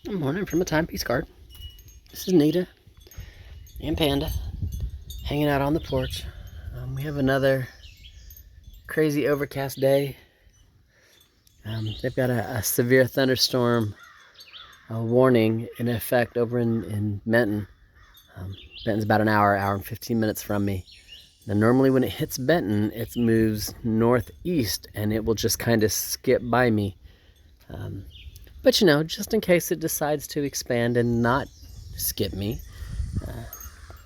Good morning from a timepiece card. This is Nita and Panda hanging out on the porch. We have another crazy overcast day. They've got a severe thunderstorm warning in effect over in Benton. Benton's about an hour and 15 minutes from me. Now, normally when it hits Benton, it moves northeast and it will just kind of skip by me. But you know, just in case it decides to expand and not skip me,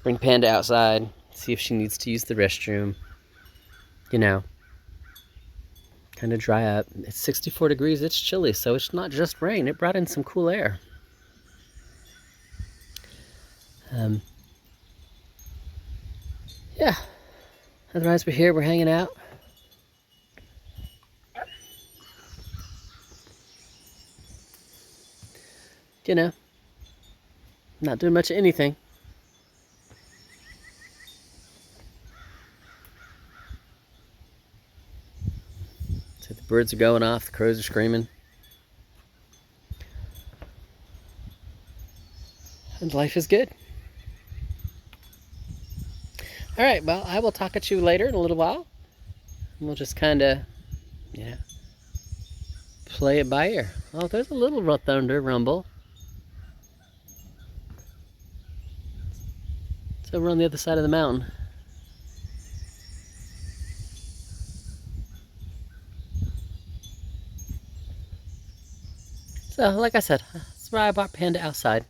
bring Panda outside, see if she needs to use the restroom. You know, kind of dry up. It's 64 degrees, it's chilly, so it's not just rain. It brought in some cool air. Yeah, otherwise we're here, we're hanging out. You know, not doing much of anything. So the birds are going off, the crows are screaming. And life is good. All right, well, I will talk at you later in a little while. And we'll just kind of, play it by ear. Oh, there's a little thunder rumble. It's over on the other side of the mountain. So, like I said, that's why I brought Panda outside.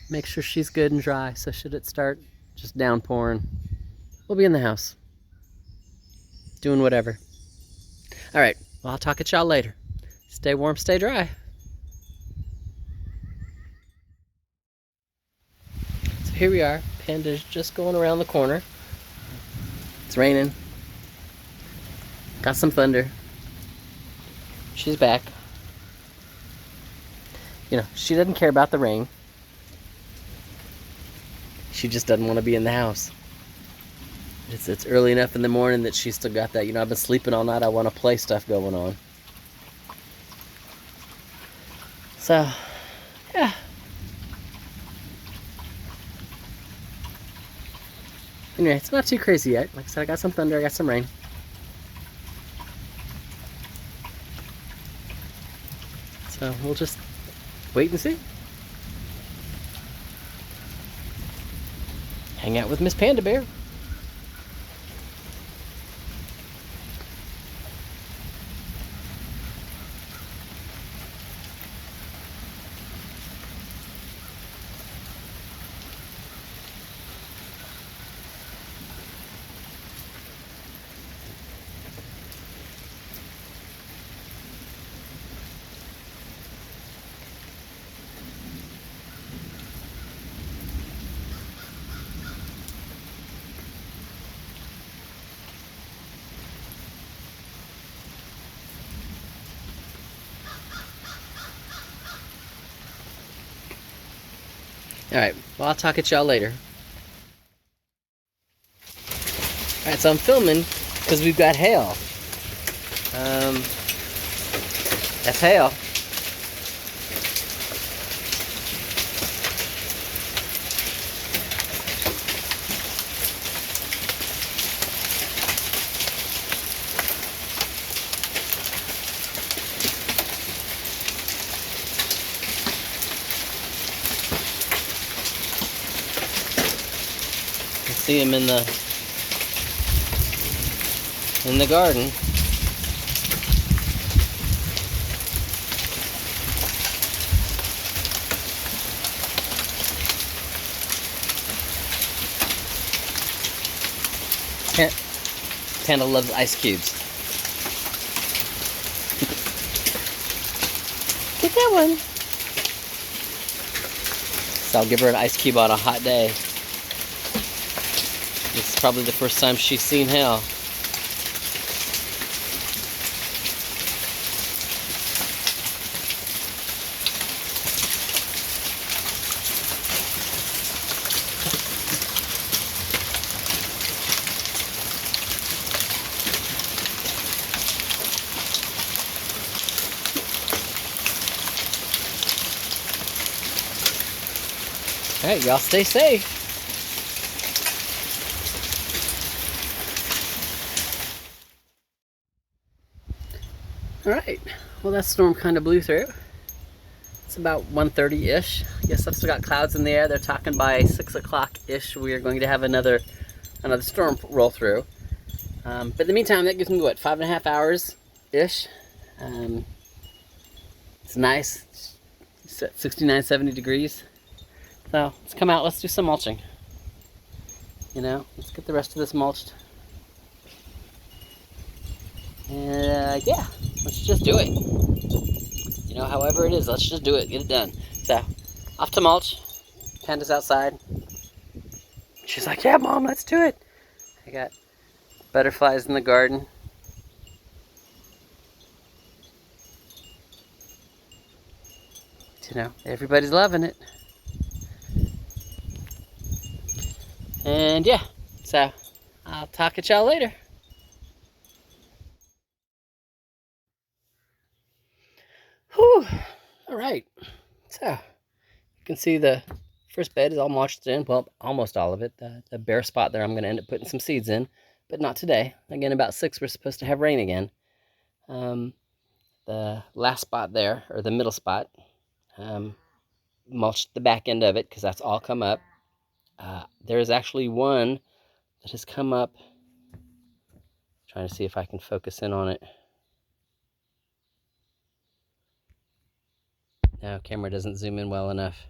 Make sure she's good and dry, so should it start just downpouring, we'll be in the house. Doing whatever. All right, well, I'll talk at y'all later. Stay warm, stay dry. So here we are. Panda's just going around the corner. It's raining. Got some thunder. She's back. You know, she doesn't care about the rain. She just doesn't want to be in the house. It's early enough in the morning that she's still got that, I've been sleeping all night, I want to play stuff going on. So, yeah. Anyway, it's not too crazy yet. Like I said, I got some thunder, I got some rain. So we'll just wait and see. Hang out with Miss Panda Bear. Alright, well, I'll talk at y'all later. Alright, so I'm filming because we've got hail. That's hail. See him in the garden. Panda loves ice cubes. Get that one. So I'll give her an ice cube on a hot day. This is probably the first time she's seen hail. All right, y'all stay safe. All right, well, that storm kind of blew through. It's about 1:30-ish. I guess I've still got clouds in the air. They're talking by 6 o'clock-ish. We are going to have another storm roll through. But in the meantime, that gives me, what, 5.5 hours-ish. It's nice. It's at 69, 70 degrees. So let's come out, let's do some mulching. You know, let's get the rest of this mulched. And yeah, let's just do it. You know, however it is, let's just do it, get it done. So, off to mulch. Panda's outside. She's like, yeah, Mom, let's do it. I got butterflies in the garden. You know, everybody's loving it. And yeah, so I'll talk at y'all later. Whew. All right. So you can see the first bed is all mulched in. Well, almost all of it. The bare spot there, I'm going to end up putting some seeds in, but not today. Again, about 6, we're supposed to have rain again. The last spot there, or the middle spot, mulched the back end of it because that's all come up. There's actually one that has come up. Trying to see if I can focus in on it. No, camera doesn't zoom in well enough.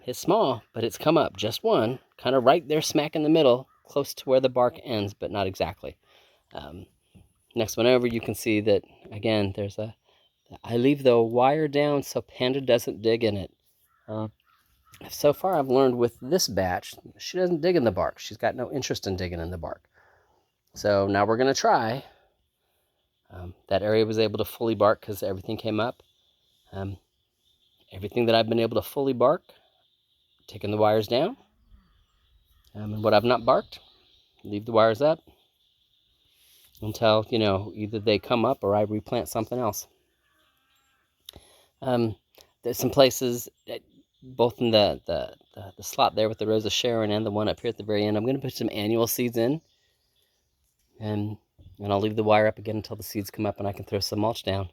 It's small, but it's come up, just one, kind of right there smack in the middle, close to where the bark ends, but not exactly. Next one over, you can see that, again, I leave the wire down so Panda doesn't dig in it. So far, I've learned with this batch, she doesn't dig in the bark. She's got no interest in digging in the bark. So now we're going to try. That area was able to fully bark because everything came up. Everything that I've been able to fully bark, taking the wires down. And what I've not barked, leave the wires up until, you know, either they come up or I replant something else. There's some places, both in the slot there with the Rose of Sharon and the one up here at the very end, I'm going to put some annual seeds in. And I'll leave the wire up again until the seeds come up and I can throw some mulch down.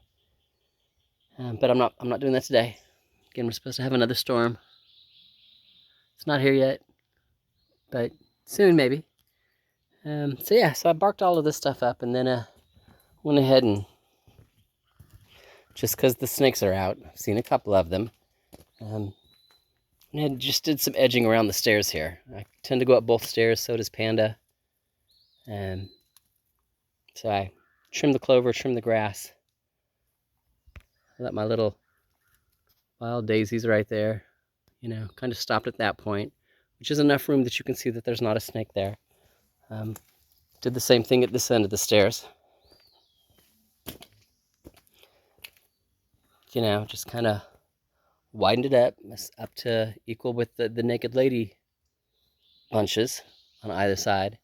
But I'm not doing that today. Again, we're supposed to have another storm. It's not here yet, but soon maybe. So yeah, so I barked all of this stuff up and then went ahead and, just because the snakes are out, I've seen a couple of them, and just did some edging around the stairs here. I tend to go up both stairs, so does Panda. So I trimmed the clover, trimmed the grass. Let my little wild daisies right there, you know, kind of stopped at that point, which is enough room that you can see that there's not a snake there. Did the same thing at this end of the stairs. You know, just kind of widened it up to equal with the Naked Lady bunches on either side.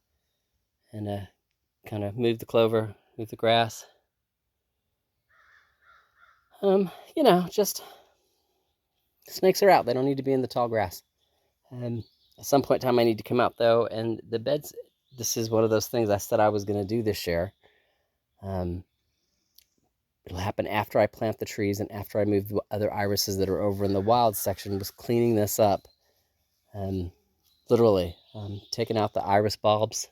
And kind of move the clover, move the grass. You know, just snakes are out. They don't need to be in the tall grass. At some point in time, I need to come out though, and the beds. This is one of those things I said I was going to do this year. It'll happen after I plant the trees and after I move the other irises that are over in the wild section. Was cleaning this up, literally taking out the iris bulbs.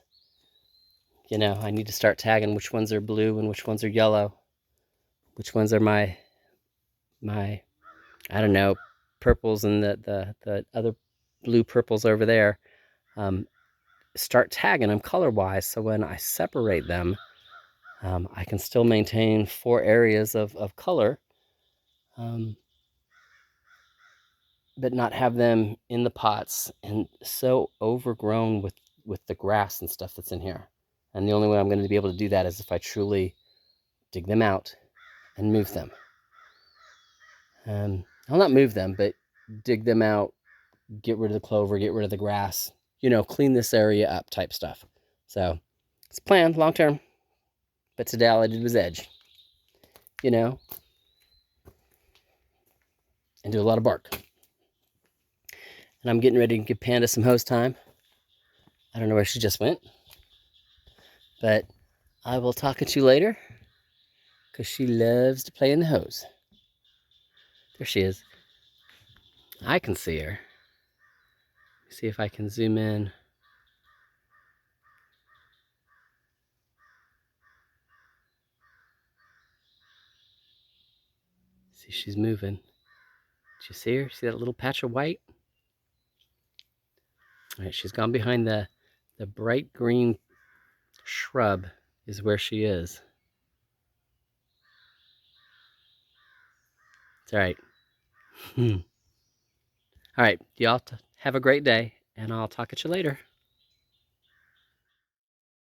You know, I need to start tagging which ones are blue and which ones are yellow, which ones are my I don't know, purples and the other blue purples over there. Start tagging them color-wise, so when I separate them, I can still maintain 4 areas of color, but not have them in the pots and so overgrown with the grass and stuff that's in here. And the only way I'm going to be able to do that is if I truly dig them out and move them. I'll not move them, but dig them out, get rid of the clover, get rid of the grass, you know, clean this area up type stuff. So it's planned long term, but today all I did was edge, you know, and do a lot of bark. And I'm getting ready to give Panda some hose time. I don't know where she just went. But I will talk at you later, because she loves to play in the hose. There she is. I can see her. See if I can zoom in. See, she's moving. Did you see her? See that little patch of white? All right, she's gone behind the bright green shrub is where she is. It's all right. All right, y'all have a great day, and I'll talk at you later.